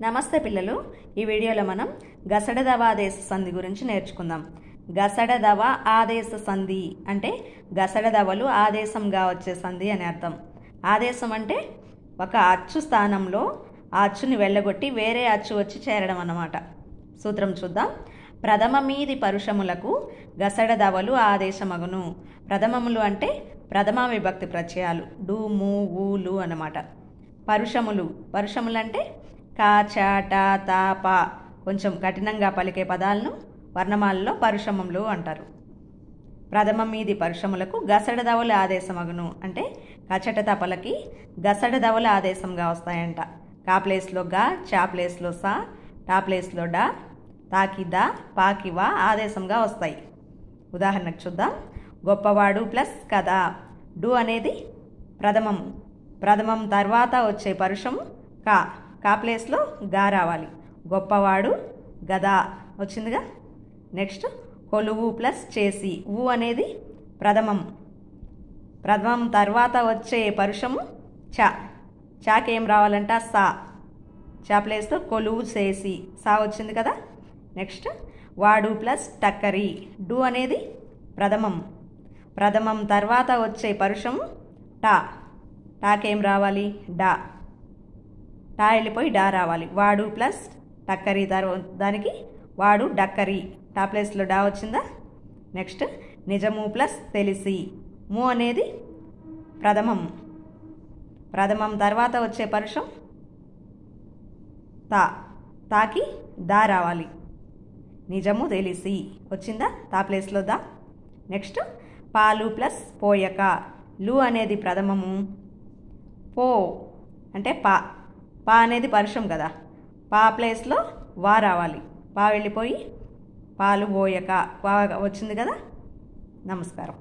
నమస్తే పిల్లలు, ఈ వీడియోలో మనం గసడదవ ఆదేశ సంధి గురించి నేర్చుకుందాం. గసడదవ ఆదేశ సంధి అంటే గసడదవలు ఆదేశంగా వచ్చే సంధి అని అర్థం. ఆదేశం అంటే ఒక అచ్చు స్థానంలో ఆ అచ్చుని వెళ్ళగొట్టి వేరే అచ్చు వచ్చి చేరడం అన్నమాట. సూత్రం చూద్దాం. ప్రథమ మీది పరుషములకు గసడదవలు ఆదేశమగును. ప్రథమములు అంటే ప్రథమా విభక్తి ప్రత్యయాలు డు, ము, ఊలు అన్నమాట. పరుషములు అంటే కా, చ, ట, త, ప కొంచెం కఠినంగా పలికే పదాలను వర్ణమాలలో పరుషములు అంటారు. ప్రథమ మీది పరుషములకు గసడదవలు ఆదేశమగును అంటే కచట తపలకి గసడదవలు ఆదేశంగా వస్తాయంట. కా ప్లేస్లో గా, చా ప్లేస్లో సా, టా ప్లేస్లో డా, తాకి దా, పాకి వా ఆదేశంగా వస్తాయి. ఉదాహరణకు చూద్దాం. గొప్పవాడు ప్లస్ కదా. డు అనేది ప్రథమం తర్వాత వచ్చే పరుషము కా. కా ప్లేస్లో గా రావాలి. గొప్పవాడు గదా వచ్చిందిగా. నెక్స్ట్ కొలువు ప్లస్ చేసి. ఊ అనేది ప్రథమం తర్వాత వచ్చే పరుషము చా. చాకేం రావాలంట సా. చా ప్లేస్లో కొలువు చేసి సా వచ్చింది కదా. నెక్స్ట్ వాడు ప్లస్ టక్కరి. డు అనేది ప్రథమం తర్వాత వచ్చే పరుషము టా. టాకేం రావాలి డా. టా వెళ్ళిపోయి డా రావాలి. వాడు ప్లస్ టక్కరి దానికి వాడు డక్కరి. టా ప్లేస్లో డా వచ్చిందా. నెక్స్ట్ నిజము ప్లస్ తెలిసి. ము అనేది ప్రథమం తర్వాత వచ్చే పరుషం తా. తాకి దా రావాలి. నిజము తెలిసి వచ్చిందా. తా ప్లేస్లో దా. నెక్స్ట్ పాలు ప్లస్ పోయక. లు అనేది ప్రథమము. పో అంటే పా. పా అనేది పరుషం కదా. పా ప్లేస్లో వా రావాలి. పా వెళ్ళిపోయి పాలు పోయక వా వచ్చింది కదా. నమస్కారం.